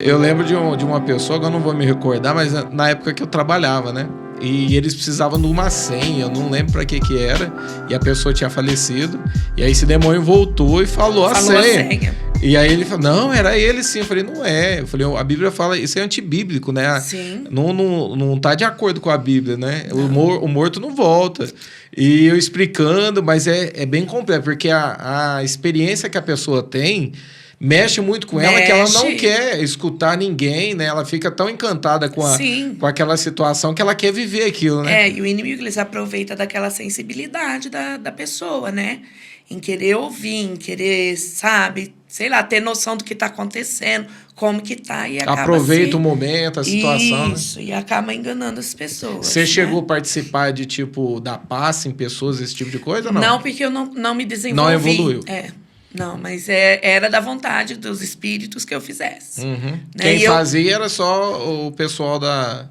Eu lembro de uma pessoa, que eu não vou me recordar, mas na época que eu trabalhava, né? E eles precisavam de uma senha, eu não lembro pra que era, e a pessoa tinha falecido, e aí esse demônio voltou e falou a senha. E aí ele falou, não, era ele sim. Eu falei, não é. Eu falei, a Bíblia fala, isso é antibíblico, né? Sim. Não tá de acordo com a Bíblia, né? O morto não volta. E eu explicando, mas é bem complexo, porque a experiência que a pessoa tem mexe muito com ela, que ela não quer escutar ninguém, né? Ela fica tão encantada com aquela situação que ela quer viver aquilo, né? E o inimigo, ele se aproveita daquela sensibilidade da pessoa, né? Em querer ouvir, em querer, sabe, sei lá, ter noção do que está acontecendo, como que tá, e acaba aproveita o momento, a situação. Isso, né? E acaba enganando as pessoas. Você chegou a participar de, tipo, da paz em pessoas, esse tipo de coisa, não? Não, porque eu não me desenvolvi. Não evoluiu. Não, mas era da vontade dos espíritos que eu fizesse. Uhum. Né? Quem fazia era só o pessoal da...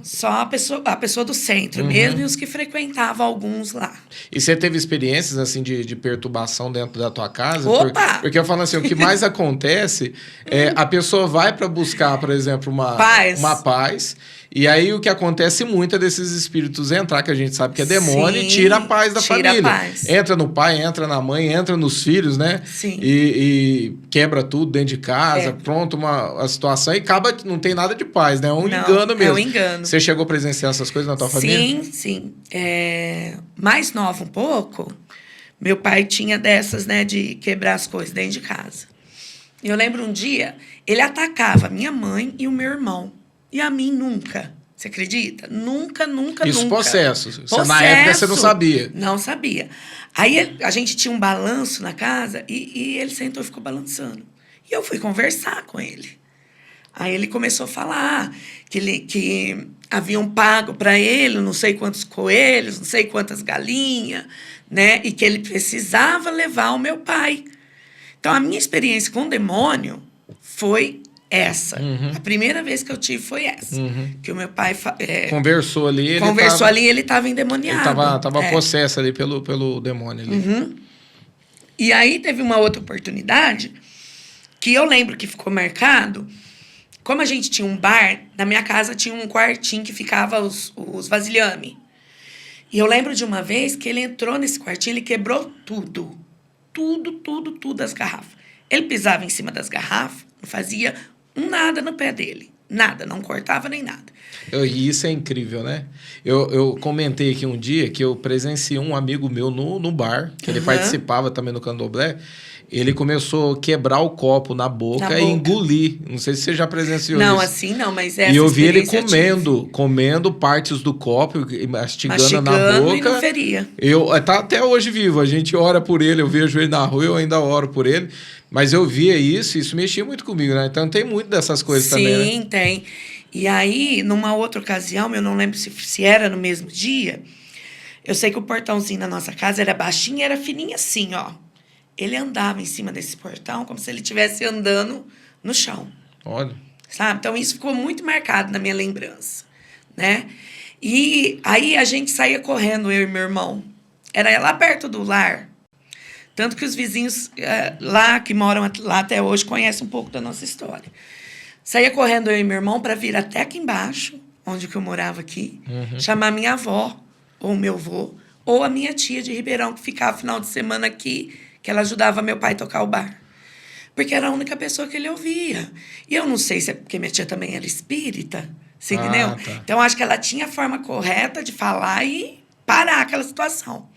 Só a pessoa do centro mesmo e os que frequentavam alguns lá. E você teve experiências, assim, de perturbação dentro da tua casa? Opa! Porque eu falo assim, o que mais acontece é a pessoa vai para buscar, por exemplo, uma paz. E aí o que acontece muito é desses espíritos entrar, que a gente sabe que é demônio, e tira a paz da família. A paz. Entra no pai, entra na mãe, entra nos filhos, né? Sim. E quebra tudo dentro de casa, pronto, a situação, e acaba, não tem nada de paz, né? É um engano mesmo. É um engano. Você chegou a presenciar essas coisas na tua família? Sim. Mais nova um pouco, meu pai tinha dessas, né, de quebrar as coisas dentro de casa. Eu lembro um dia, ele atacava a minha mãe e o meu irmão. E a mim nunca. Você acredita? Nunca. Isso, possesso. Na época você não sabia. Não sabia. Aí a gente tinha um balanço na casa e ele sentou e ficou balançando. E eu fui conversar com ele. Aí ele começou a falar que haviam pago para ele não sei quantos coelhos, não sei quantas galinhas, né? E que ele precisava levar o meu pai. Então, a minha experiência com o demônio foi essa. A primeira vez que eu tive foi essa. Que o meu pai... conversou ali. Ele estava endemoniado. Ele estava possesso ali pelo demônio. Ali. E aí teve uma outra oportunidade que eu lembro que ficou marcado. Como a gente tinha um bar, na minha casa tinha um quartinho que ficava os vasilhame. E eu lembro de uma vez que ele entrou nesse quartinho, ele quebrou tudo. Tudo as garrafas. Ele pisava em cima das garrafas, não fazia nada no pé dele. Nada, não cortava nem nada. E isso é incrível, né? Eu comentei aqui um dia que eu presenciei um amigo meu no bar, que ele participava também no Candomblé. Ele começou a quebrar o copo na boca e engolir. Não sei se você já presenciou isso. Não, assim não, mas essa E eu vi ele comendo partes do copo, mastigando na boca. E não feria. Tá até hoje vivo. A gente ora por ele, eu vejo ele na rua, eu ainda oro por ele. Mas eu via isso mexia muito comigo, né? Então tem muito dessas coisas também, né? Sim, tem. E aí, numa outra ocasião, eu não lembro se era no mesmo dia, eu sei que o portãozinho da nossa casa era baixinho e era fininho assim, ó. Ele andava em cima desse portão como se ele estivesse andando no chão. Olha. Sabe? Então, isso ficou muito marcado na minha lembrança, né? E aí, a gente saía correndo, eu e meu irmão. Era lá perto do lar. Tanto que os vizinhos lá, que moram lá até hoje, conhecem um pouco da nossa história. Saía correndo eu e meu irmão para vir até aqui embaixo, onde que eu morava aqui, chamar minha avó, ou meu avô, ou a minha tia de Ribeirão, que ficava final de semana aqui, que ela ajudava meu pai a tocar o bar. Porque era a única pessoa que ele ouvia. E eu não sei se é porque minha tia também era espírita, você entendeu? Tá. Então, acho que ela tinha a forma correta de falar e parar aquela situação.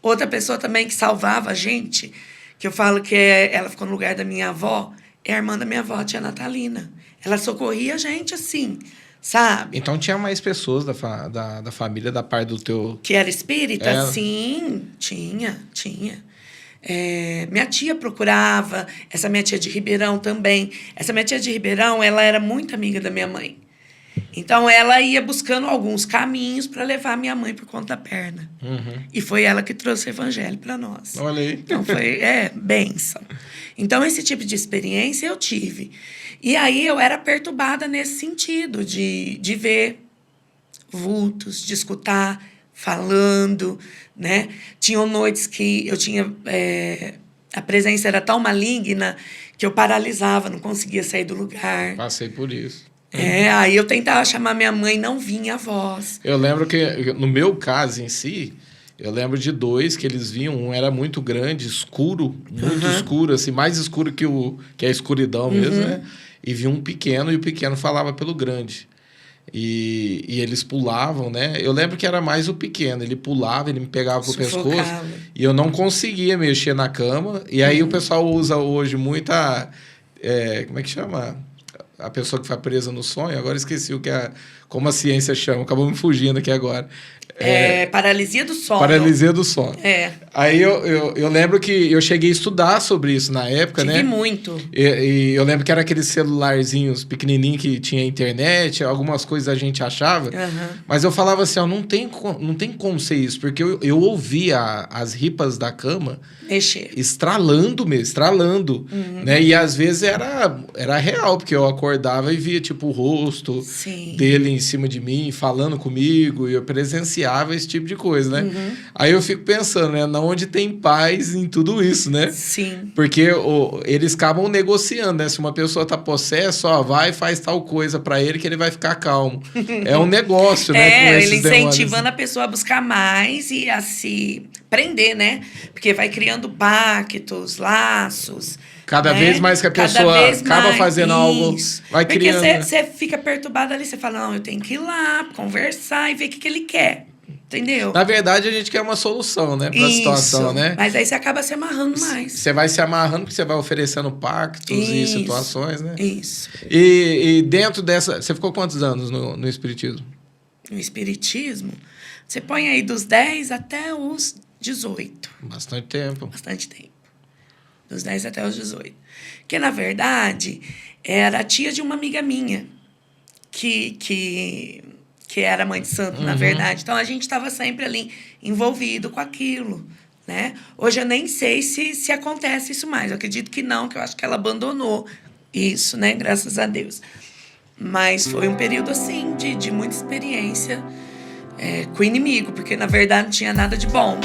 Outra pessoa também que salvava a gente, que eu falo que ela ficou no lugar da minha avó, é a irmã da minha avó, a tia Natalina. Ela socorria a gente assim, sabe? Então tinha mais pessoas da família, da parte do teu... Que era espírita? Sim, tinha. Minha tia procurava, essa minha tia de Ribeirão também. Essa minha tia de Ribeirão, ela era muito amiga da minha mãe. Então, ela ia buscando alguns caminhos para levar minha mãe por conta da perna. E foi ela que trouxe o evangelho para nós. Olha aí. Então, foi bênção. Então, esse tipo de experiência eu tive. E aí, eu era perturbada nesse sentido, de ver vultos, de escutar falando, né? Tinham noites que eu tinha... a presença era tão maligna que eu paralisava, não conseguia sair do lugar. Passei por isso. Aí eu tentava chamar minha mãe, não vinha a voz. Eu lembro que, no meu caso em si, eu lembro de 2 que eles vinham, um era muito grande, escuro, muito escuro, assim, mais escuro que a escuridão mesmo, né? E vinha um pequeno, e o pequeno falava pelo grande. E eles pulavam, né? Eu lembro que era mais o pequeno, ele pulava, ele me pegava pro pescoço, e eu não conseguia mexer na cama. E aí o pessoal usa hoje muita... como é que chama? A pessoa que foi presa no sonho, agora esqueci como a ciência chama, acabou me fugindo aqui agora. Paralisia do sono. Paralisia do sono. Aí eu lembro que eu cheguei a estudar sobre isso na época, né? Tive muito. E eu lembro que era aqueles celularzinhos pequenininhos que tinha internet, algumas coisas a gente achava. Mas eu falava assim, ó, não tem como ser isso, porque eu ouvia as ripas da cama mexer. Estralando mesmo, estralando. Né? E às vezes era real, porque eu acordava e via tipo o rosto dele em cima de mim, falando comigo, e eu presenciava esse tipo de coisa, né? Aí eu fico pensando, né? Onde tem paz em tudo isso, né? Sim. Porque eles acabam negociando, né? Se uma pessoa tá possessa, ó, vai e faz tal coisa pra ele que ele vai ficar calmo. É um negócio, né? Com ele incentivando demônios. a pessoa a buscar mais e a se prender, né? Porque vai criando pactos, laços. Cada vez mais que a pessoa acaba fazendo algo, vai criando. Porque você fica perturbado ali, você fala, não, eu tenho que ir lá, conversar e ver o que ele quer. Entendeu? Na verdade, a gente quer uma solução, né? Pra situação, né? Mas aí você acaba se amarrando mais. Você vai se amarrando porque você vai oferecendo pactos e situações, né? Isso. E dentro dessa... Você ficou quantos anos no Espiritismo? No Espiritismo, você põe aí dos 10 até os 18. Bastante tempo. Bastante tempo. Dos 10 até os 18. Que, na verdade, era a tia de uma amiga minha, que era mãe de santo, na verdade. Então, a gente estava sempre ali envolvido com aquilo, né? Hoje eu nem sei se acontece isso mais. Eu acredito que não, que eu acho que ela abandonou isso, né? Graças a Deus. Mas foi um período, assim, de muita experiência com o inimigo, porque, na verdade, não tinha nada de bom.